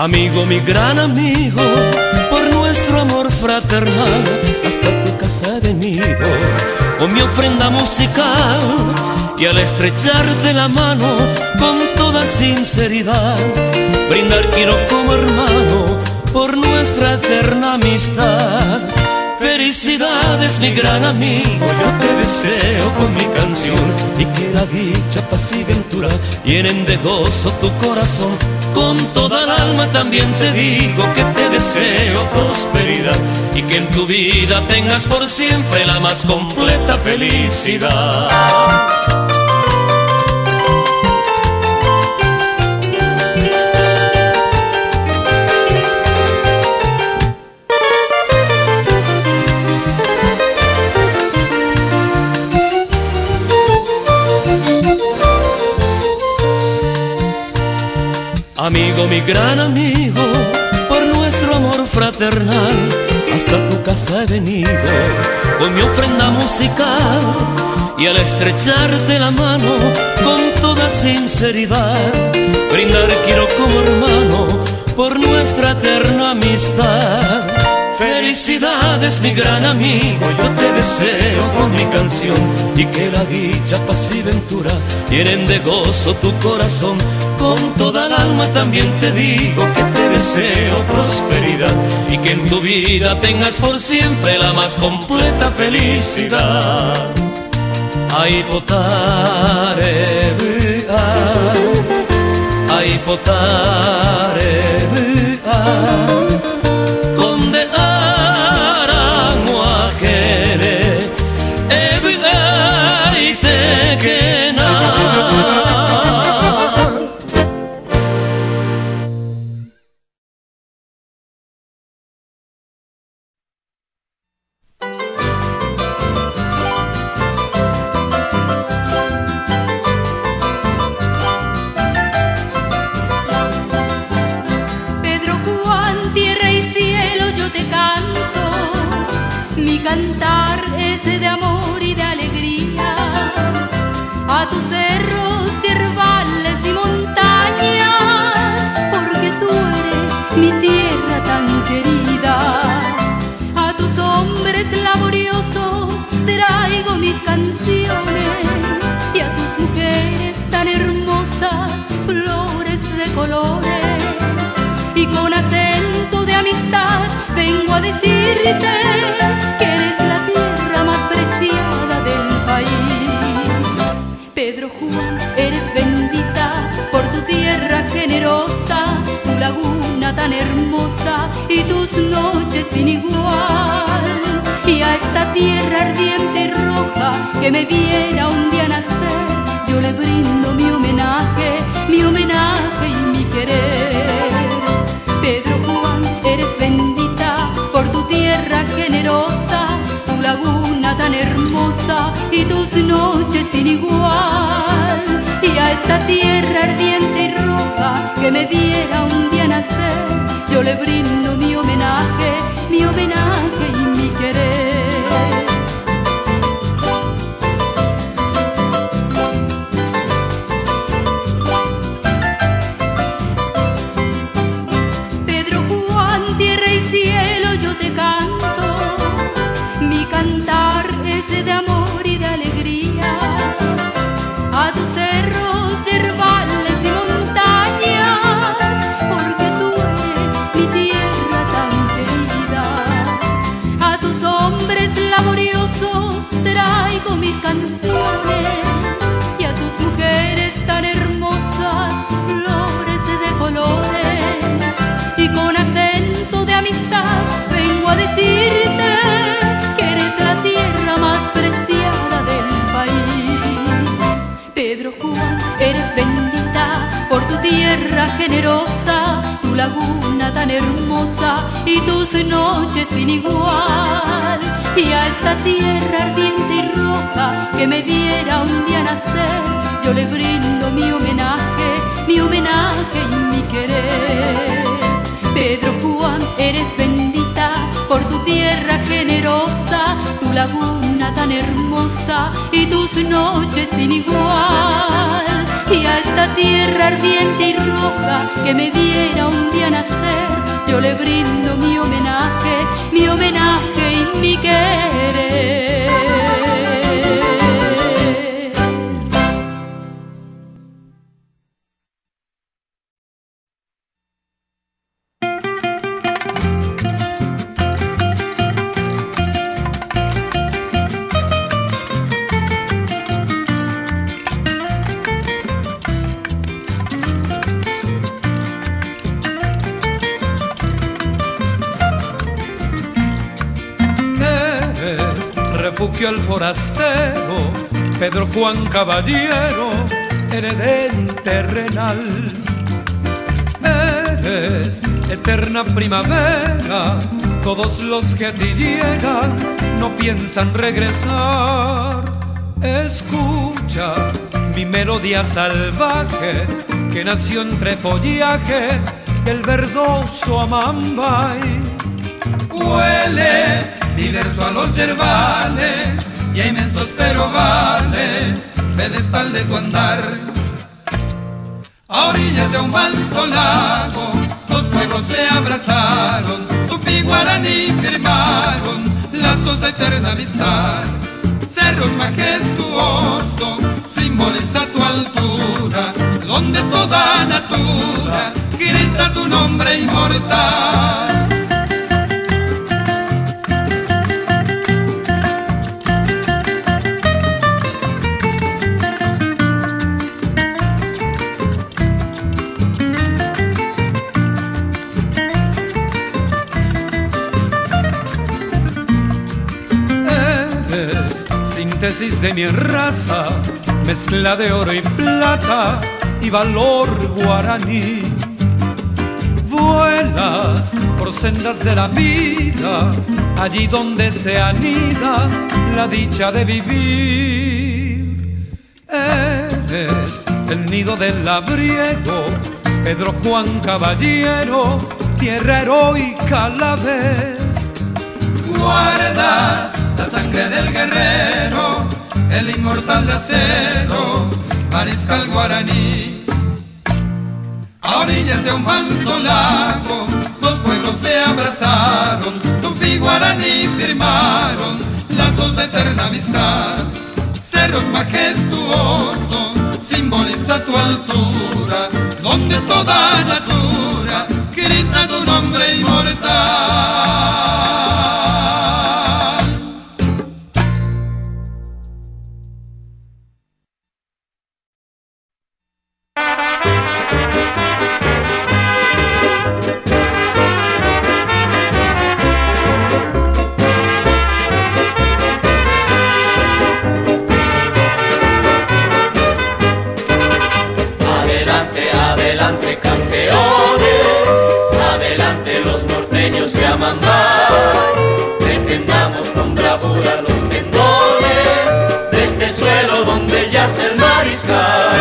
Amigo, mi gran amigo, por nuestro amor fraternal, hasta tu casa he venido con mi ofrenda musical. Y al estrecharte la mano con toda sinceridad, brindar quiero como hermano por nuestra eterna amistad. Felicidades, mi gran amigo, yo te deseo con mi canción, y que la dicha, paz y ventura llenen de gozo tu corazón. Con toda el alma también te digo que te deseo prosperidad, y que en tu vida tengas por siempre la más completa felicidad. Amigo, mi gran amigo, por nuestro amor fraternal, hasta tu casa he venido con mi ofrenda musical. Y al estrecharte la mano con toda sinceridad, brindar quiero como hermano por nuestra eterna amistad. Felicidades, mi gran amigo, yo te deseo con mi canción, y que la dicha, paz y ventura llenen de gozo tu corazón. Con toda el alma también te digo que te deseo prosperidad, y que en tu vida tengas por siempre la más completa felicidad. Ay, potare bua, ay, potare bua, conde arango ajere, bua y te quena. Cantar ese de amor y de alegría a tus cerros, yerbales y montañas, porque tú eres mi tierra tan querida. A tus hombres laboriosos traigo mis canciones, y a tus mujeres tan hermosas flores de colores. Y con acento de amistad vengo a decirte que eres la tierra más preciada del país. Pedro Juan, eres bendita por tu tierra generosa, tu laguna tan hermosa y tus noches sin igual. Y a esta tierra ardiente y roja que me viera un día nacer, yo le brindo mi homenaje y mi querer. Pedro Juan, eres bendita por tu tierra generosa, tu laguna tan hermosa y tus noches sin igual. Y a esta tierra ardiente y roja que me viera un día nacer, yo le brindo mi homenaje y mi querer. Yo te canto, mi cantar ese de amor y de alegría a tus cerros, yerbales y montañas, porque tú eres mi tierra tan querida. A tus hombres laboriosos traigo mis canciones, y a tus mujeres tan hermosas flores de colores. Y con acento de amistad vengo a decirte que eres la tierra más preciada del país. Pedro Juan, eres bendita por tu tierra generosa, tu laguna tan hermosa y tus noches sin igual. Y a esta tierra ardiente y roja que me viera un día nacer, yo le brindo mi homenaje y mi querer. Pedro Juan, eres bendita por tu tierra generosa, tu laguna tan hermosa y tus noches sin igual. y a esta tierra ardiente y roja que me viera un día nacer, yo le brindo mi homenaje y mi querer. Refugio al forastero, Pedro Juan Caballero, heredén terrenal. Eres eterna primavera, todos los que a ti llegan no piensan regresar. Escucha mi melodía salvaje, que nació entre follaje del verdoso Amambay. Huele diverso a los yerbales y a inmensos perogales, pedestal de tu andar. A orillas de un manso lago, dos pueblos se abrazaron, Tupi Guaraní firmaron lazos de eterna amistad. Cerros majestuosos, simboliza tu altura, donde toda natura grita tu nombre inmortal. Síntesis de mi raza, mezcla de oro y plata y valor guaraní. Vuelas por sendas de la vida, allí donde se anida la dicha de vivir. Eres el nido del labriego, Pedro Juan Caballero, tierra heroica a la vez. Guardas la sangre del guerrero, el inmortal de acero, mariscal guaraní. A orillas de un manso lago, dos pueblos se abrazaron, Tupi Guaraní firmaron lazos de eterna amistad. Cerros majestuosos, simboliza tu altura, donde toda natura grita tu nombre inmortal. Defendamos con bravura los pendones de este suelo donde yace el mariscal.